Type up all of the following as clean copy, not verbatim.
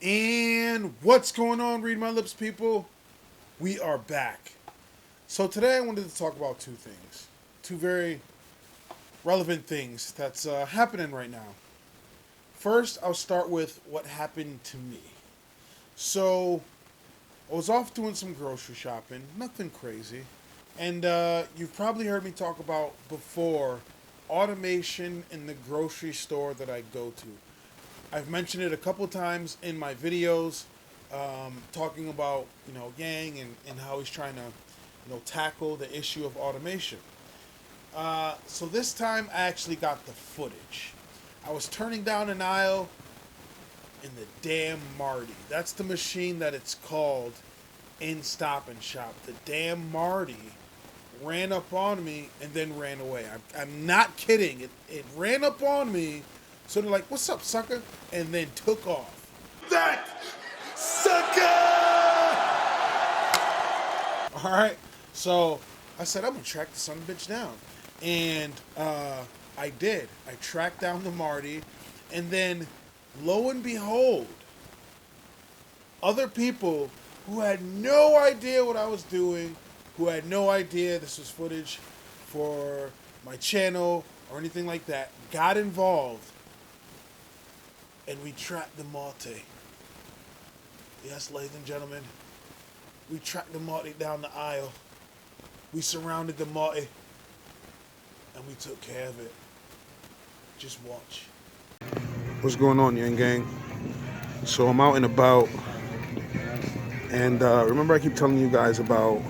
And what's going on, Read My Lips people? We are back. So today I wanted to talk about two things. Two very relevant things that's happening right now. First, I'll start with what happened to me. So I was off doing some grocery shopping, nothing crazy. And you've probably heard me talk about before automation in the grocery store that I go to. I've mentioned it a couple times in my videos, talking about Yang and how he's trying to tackle the issue of automation. So this time I actually got the footage. I was turning down an aisle in the damn Marty. That's the machine that it's called in Stop and Shop. The damn Marty ran up on me and then ran away. I'm not kidding. It ran up on me. So they're like, "What's up, sucker?" And then took off. That sucker! All right. So I said, I'm going to track the son of a bitch down. And I did. I tracked down the Marty. And then, lo and behold, other people who had no idea what I was doing, who had no idea this was footage for my channel or anything like that, got involved. And we tracked the Marty. Yes, ladies and gentlemen. We tracked the Marty down the aisle. We surrounded the Marty. And we took care of it. Just watch. What's going on, Yang Gang? So I'm out and about. And remember I keep telling you guys about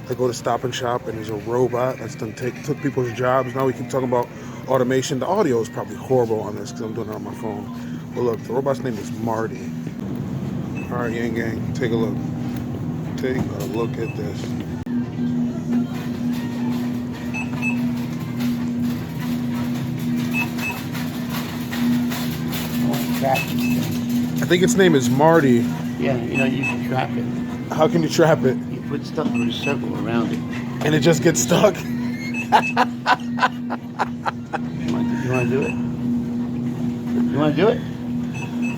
I go to Stop and Shop and there's a robot that's done took people's jobs. Now we keep talking about automation. The audio is probably horrible on this because I'm doing it on my phone. But look, the robot's name is Marty. All right, Yang Gang, take a look. Take a look at this. I think its name is Marty. Yeah, you can trap it. How can you trap it? You put stuff in a circle around it. And it just gets stuck? You want to do it? You want to do it?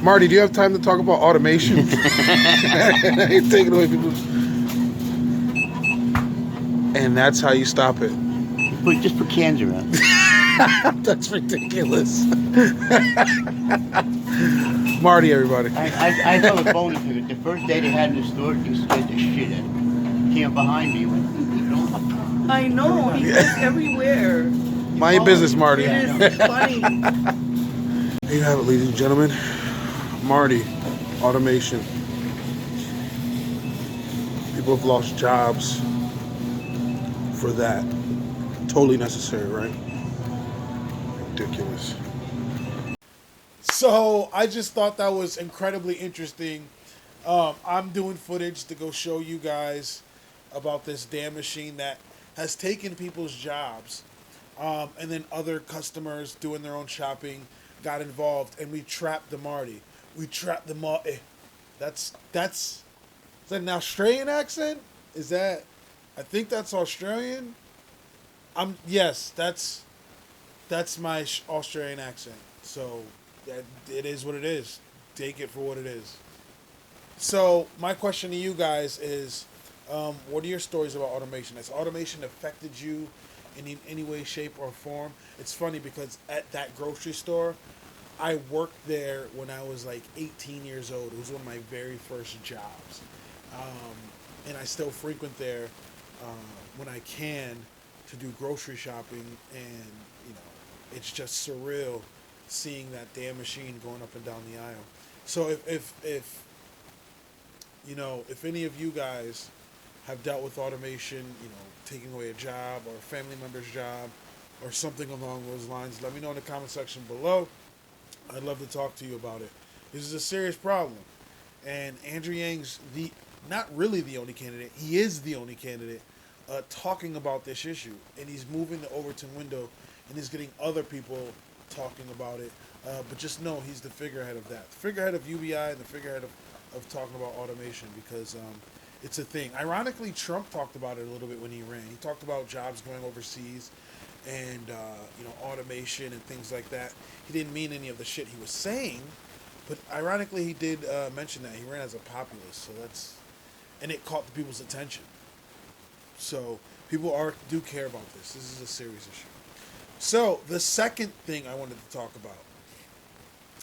Marty, do you have time to talk about automation? You're taking away people's... And that's how you stop it. Just put cans around. That's ridiculous. Marty, everybody. I thought a bonus of it. The first day they had in the store, he scared the shit out of me. Came behind me and went, I know, he goes everywhere. Mind your business, Marty. It is funny. There you have it, ladies and gentlemen. Marty, automation. People have lost jobs for that. Totally necessary, right? Ridiculous. So I just thought that was incredibly interesting. I'm doing footage to go show you guys about this damn machine that has taken people's jobs. And then other customers doing their own shopping got involved, and we trapped the Marty. We trapped the Marty. Is that an Australian accent? Is that? I think that's Australian. Yes, that's my Australian accent. So it is what it is. Take it for what it is. So my question to you guys is, what are your stories about automation? Has automation affected you in any way, shape, or form? It's funny because at that grocery store, I worked there when I was like 18 years old. It was one of my very first jobs. And I still frequent there when I can to do grocery shopping. And, it's just surreal seeing that damn machine going up and down the aisle. So if any of you guys have dealt with automation, taking away a job or a family member's job or something along those lines, let me know in the comment section below. I'd love to talk to you about it. This is a serious problem. And Andrew Yang's not really the only candidate. He is the only candidate talking about this issue. And he's moving the Overton window and he's getting other people talking about it. But just know he's the figurehead of that. The figurehead of UBI and the figurehead of talking about automation because it's a thing. Ironically, Trump talked about it a little bit when he ran. He talked about jobs going overseas and automation and things like that. He didn't mean any of the shit he was saying, But ironically, he did mention that he ran as a populist, so and it caught the people's attention. So people do care about this. This is a serious issue. So the second thing I wanted to talk about,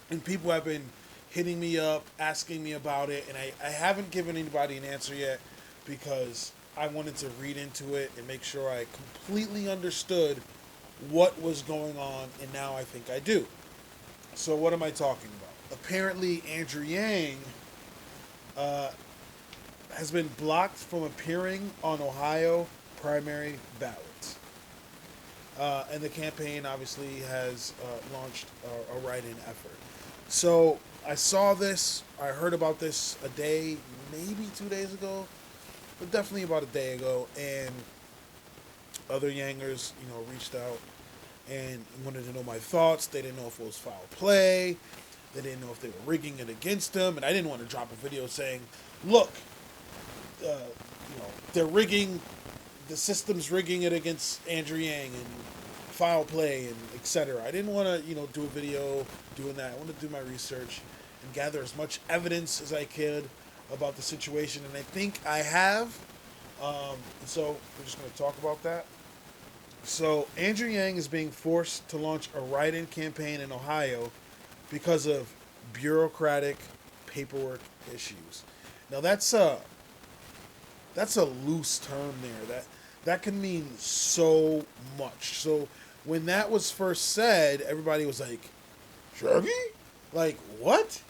and people have been hitting me up, asking me about it, and I haven't given anybody an answer yet because I wanted to read into it and make sure I completely understood what was going on, and now I think I do. So what am I talking about? Apparently, Andrew Yang has been blocked from appearing on Ohio primary ballots. And the campaign obviously has launched a write-in effort. So I saw this, I heard about this a day, maybe 2 days ago, but definitely about a day ago, and other Yangers, reached out and wanted to know my thoughts. They didn't know if it was foul play. They didn't know if they were rigging it against them, and I didn't want to drop a video saying, look, they're rigging, the system's rigging it against Andrew Yang and foul play and etc. I didn't want to, do a video doing that. I wanted to do my research and gather as much evidence as I could about the situation, and I think I have. So we're just going to talk about that. So Andrew Yang is being forced to launch a write-in campaign in Ohio because of bureaucratic paperwork issues. Now that's a loose term there. That can mean so much. So when that was first said, everybody was like, Shruggy? Like, what?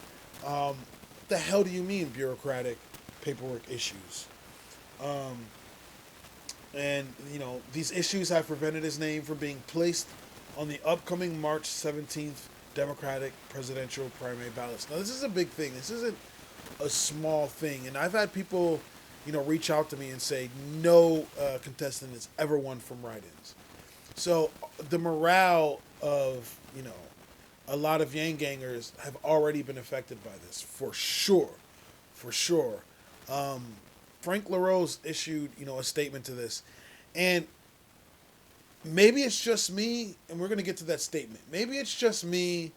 What the hell do you mean bureaucratic paperwork issues? And, these issues have prevented his name from being placed on the upcoming March 17th Democratic presidential primary ballots. Now, this is a big thing. This isn't a small thing. And I've had people, reach out to me and say no contestant has ever won from write-ins. So the morale of, a lot of Yang gangers have already been affected by this, for sure. For sure. Frank LaRose issued, a statement to this. And maybe it's just me, and we're going to get to that statement. Maybe it's just me,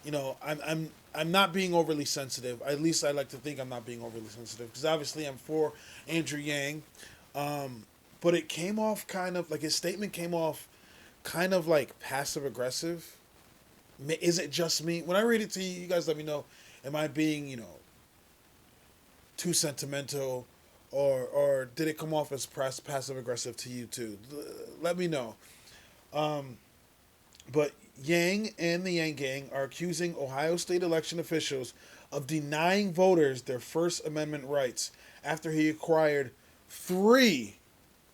I'm not being overly sensitive. At least I like to think I'm not being overly sensitive, because obviously I'm for Andrew Yang. But it came off kind of, like his statement came off kind of like passive-aggressive. Is it just me? When I read it to you, you guys let me know, am I being, too sentimental? Or did it come off as passive-aggressive to you too? Let me know. But Yang and the Yang Gang are accusing Ohio state election officials of denying voters their First Amendment rights after he acquired three,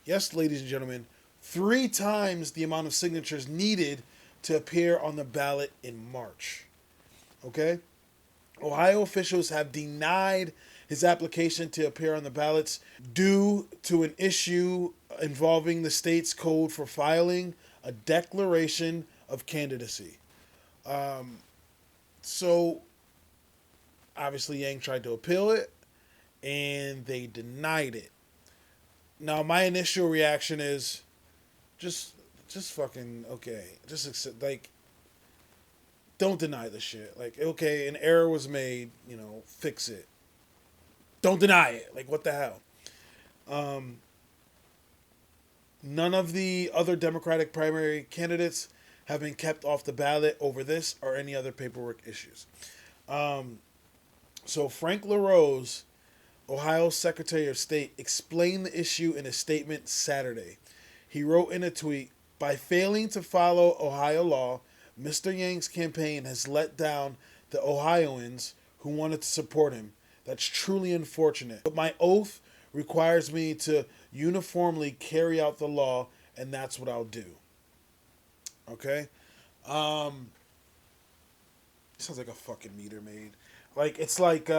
yes, ladies and gentlemen, 3 times the amount of signatures needed to appear on the ballot in March. Okay? Ohio officials have denied his application to appear on the ballots due to an issue involving the state's code for filing a declaration of candidacy. So, obviously, Yang tried to appeal it, and they denied it. Now, my initial reaction is just fucking, okay. Just accept, don't deny the shit. Okay, an error was made, fix it. Don't deny it. What the hell? None of the other Democratic primary candidates have been kept off the ballot over this or any other paperwork issues. So Frank LaRose, Ohio's Secretary of State, explained the issue in a statement Saturday. He wrote in a tweet, "By failing to follow Ohio law, Mr. Yang's campaign has let down the Ohioans who wanted to support him. That's truly unfortunate. But my oath requires me to uniformly carry out the law, and that's what I'll do." Okay? Sounds like a fucking meter maid. It's like, you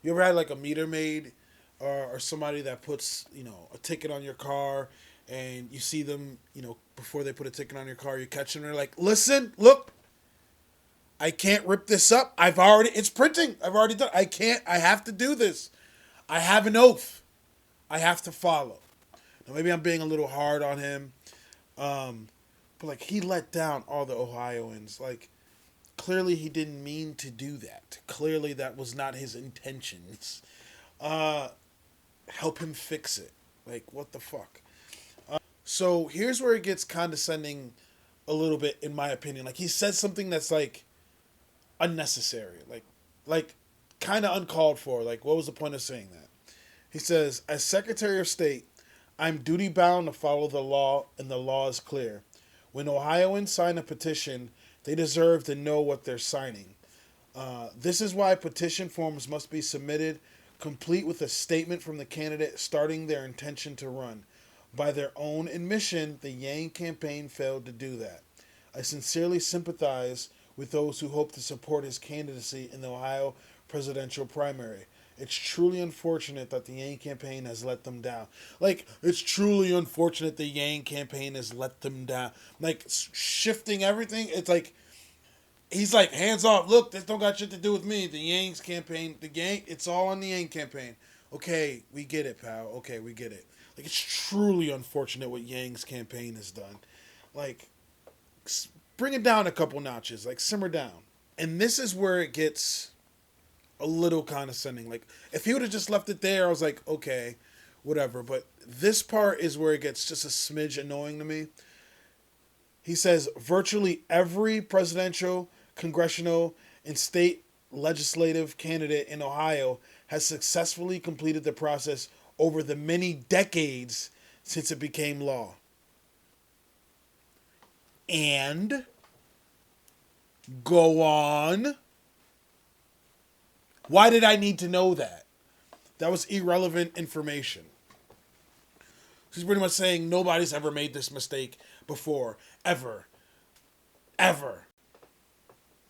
ever had a meter maid or somebody that puts, a ticket on your car, and you see them, before they put a ticket on your car, you catch them and they're like, "Listen, look, I can't rip this up. It's printing. I've already done it. I have to do this. I have an oath. I have to follow." Now, maybe I'm being a little hard on him. But he let down all the Ohioans. clearly he didn't mean to do that. Clearly that was not his intentions. Help him fix it. Like, what the fuck? So here's where it gets condescending a little bit, in my opinion. Like, he says something that's like unnecessary, like kind of uncalled for. Like, what was the point of saying that? He says, as Secretary of State, I'm duty bound to follow the law, and the law is clear. When Ohioans sign a petition, they deserve to know what they're signing. This is why petition forms must be submitted, complete with a statement from the candidate starting their intention to run. By their own admission, the Yang campaign failed to do that. I sincerely sympathize with those who hope to support his candidacy in the Ohio presidential primary. It's truly unfortunate that the Yang campaign has let them down. Like, it's truly unfortunate the Yang campaign has let them down. Like, shifting everything, it's like, he's like, hands off. Look, this don't got shit to do with me. The Yang's campaign, it's all on the Yang campaign. Okay, we get it, pal. Okay, we get it. Like, it's truly unfortunate what Yang's campaign has done. Like, bring it down a couple notches. Like, simmer down. And this is where it gets a little condescending. Like, if he would have just left it there, I was like, okay, whatever. But this part is where it gets just a smidge annoying to me. He says, virtually every presidential, congressional, and state legislative candidate in Ohio has successfully completed the process over the many decades since it became law. And go on. Why did I need to know that? That was irrelevant information. He's pretty much saying nobody's ever made this mistake before. Ever. Ever.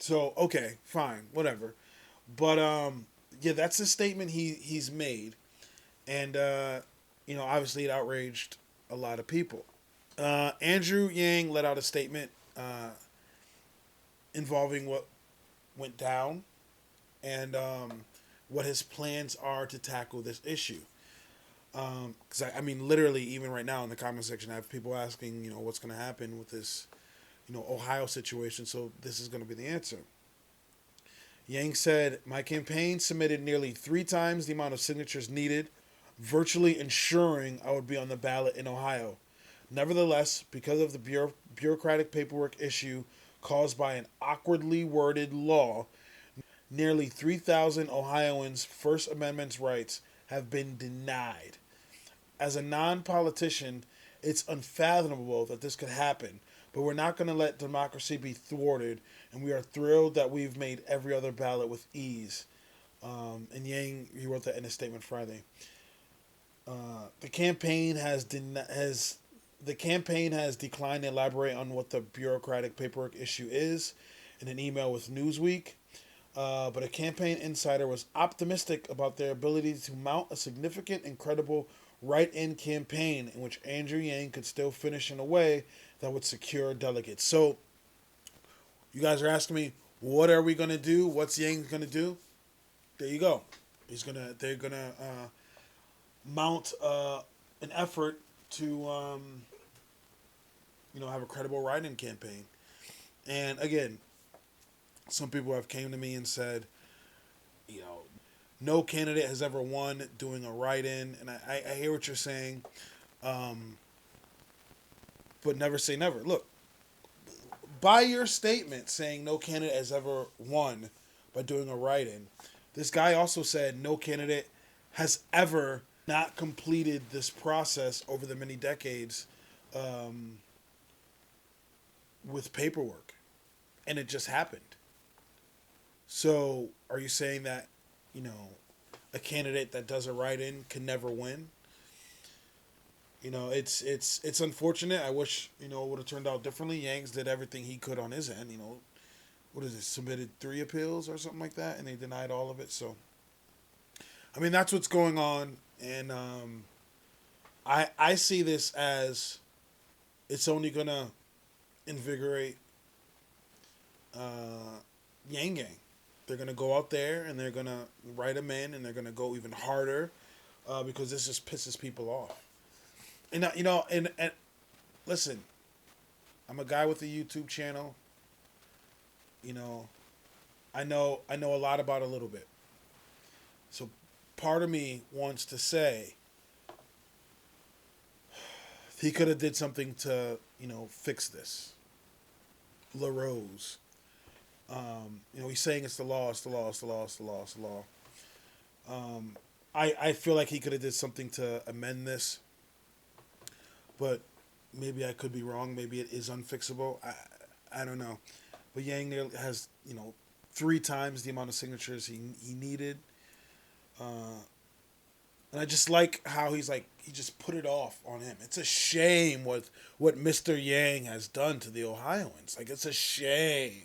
So, okay, fine, whatever. But, yeah, that's the statement he's made. And, obviously it outraged a lot of people. Andrew Yang let out a statement involving what went down and what his plans are to tackle this issue. Because, literally, even right now in the comment section, I have people asking, what's going to happen with this, Ohio situation. So this is going to be the answer. Yang said, my campaign submitted nearly 3 times the amount of signatures needed, virtually ensuring I would be on the ballot in Ohio. Nevertheless, because of the bureaucratic paperwork issue caused by an awkwardly worded law, nearly 3,000 Ohioans' First Amendment rights have been denied. As a non-politician, it's unfathomable that this could happen, but we're not going to let democracy be thwarted, and we are thrilled that we've made every other ballot with ease. And Yang, he wrote that in a statement Friday. The campaign has declined to elaborate on what the bureaucratic paperwork issue is in an email with Newsweek. But a campaign insider was optimistic about their ability to mount a significant and credible write-in campaign in which Andrew Yang could still finish in a way that would secure delegates. So, you guys are asking me, what are we going to do? What's Yang going to do? There you go. They're going to mount an effort to, have a credible write-in campaign. And again, some people have came to me and said, no candidate has ever won doing a write-in. And I hear what you're saying, but never say never. Look, by your statement saying no candidate has ever won by doing a write-in, this guy also said no candidate has ever not completed this process over the many decades with paperwork. And it just happened. So, are you saying that, a candidate that does a write-in can never win? It's unfortunate. I wish, it would have turned out differently. Yangs did everything he could on his end, What is it, submitted 3 appeals or something like that, and they denied all of it. So, that's what's going on. And I see this as it's only going to invigorate Yang Gang. They're going to go out there and they're going to write them in and they're going to go even harder because this just pisses people off. And, and listen, I'm a guy with a YouTube channel. I know a lot about a little bit. So part of me wants to say he could have did something to, fix this. LaRose. He's saying it's the law, it's the law, it's the law, it's the law, it's the law. I feel like he could have did something to amend this, but maybe I could be wrong. Maybe it is unfixable. I don't know. But Yang there has, 3 times the amount of signatures he needed. And I just like how he just put it off on him. It's a shame what Mr. Yang has done to the Ohioans. Like, it's a shame.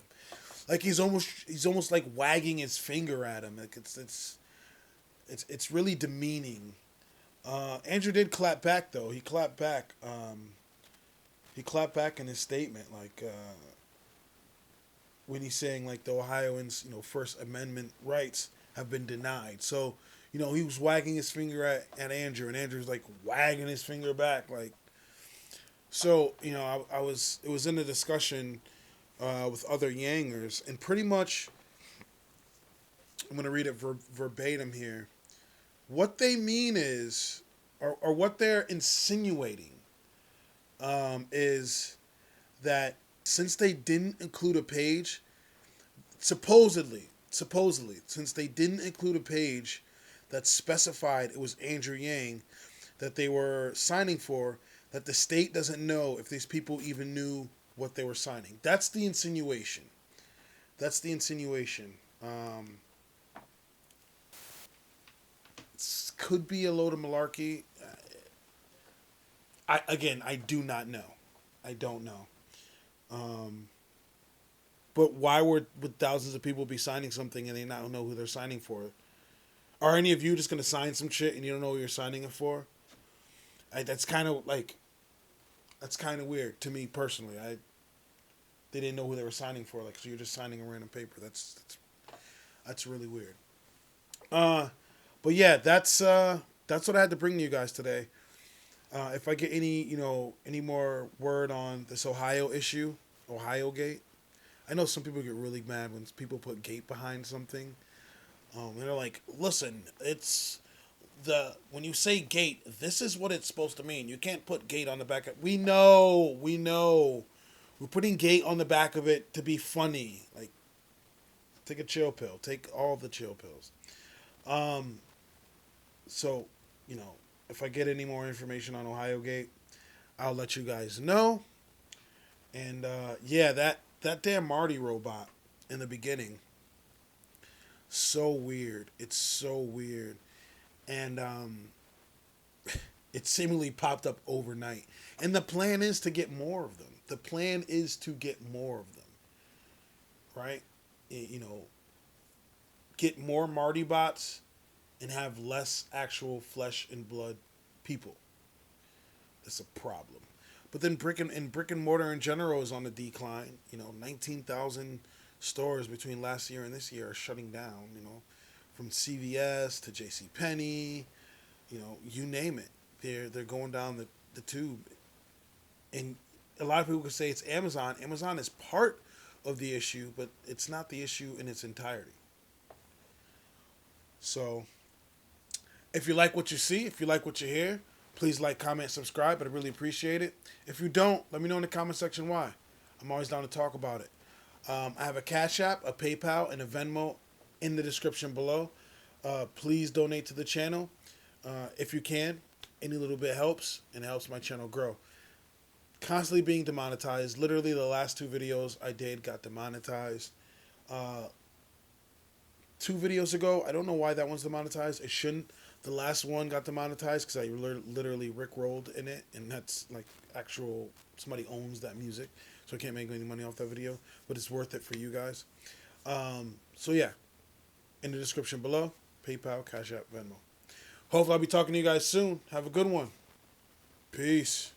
Like, he's almost like wagging his finger at him. Like, it's really demeaning. Andrew did clap back though. He clapped back. He clapped back in his statement, when he's saying like the Ohioans, First Amendment rights have been denied. So, he was wagging his finger at Andrew, and Andrew's like wagging his finger back, like. So, it was in a discussion with other Yangers, and pretty much, I'm gonna read it verbatim here. What they mean is, or what they're insinuating, is that since they didn't include a page, supposedly, since they didn't include a page that specified it was Andrew Yang that they were signing for, that the state doesn't know if these people even knew what they were signing. That's the insinuation. Could be a load of malarkey. I do not know. I don't know. But why would thousands of people be signing something and they not know who they're signing for? Are any of you just going to sign some shit and you don't know what you're signing it for? That's kind of weird to me personally. They didn't know who they were signing for. Like, so you're just signing a random paper. That's really weird. But yeah, that's what I had to bring to you guys today. If I get any more word on this Ohio issue, Ohio Gate, I know some people get really mad when people put gate behind something. And they're like, listen, when you say gate, this is what it's supposed to mean. You can't put gate on the back of it. We know. We're putting gate on the back of it to be funny. Like, take a chill pill. Take all the chill pills. So, if I get any more information on Ohio Gate, I'll let you guys know. And, yeah, that damn Marty robot in the beginning, so weird. It's so weird. And, it seemingly popped up overnight. And the plan is to get more of them. Right? Get more Marty bots and have less actual flesh and blood people. That's a problem. But then brick and mortar in general is on the decline. 19,000 stores between last year and this year are shutting down. From CVS to JCPenney, you name it. They're going down the tube. And a lot of people could say it's Amazon. Amazon is part of the issue, but it's not the issue in its entirety. So, if you like what you see, if you like what you hear, please like, comment, subscribe. I'd really appreciate it. If you don't, let me know in the comment section why. I'm always down to talk about it. I have a Cash App, a PayPal, and a Venmo in the description below. Please donate to the channel if you can. Any little bit helps, and it helps my channel grow. Constantly being demonetized. Literally, the last 2 videos I did got demonetized. 2 videos ago, I don't know why that one's demonetized. It shouldn't. The last one got demonetized because I literally rickrolled in it, and that's like actual, somebody owns that music, so I can't make any money off that video, but it's worth it for you guys. So yeah, in the description below, PayPal, Cash App, Venmo. Hopefully I'll be talking to you guys soon. Have a good one. Peace.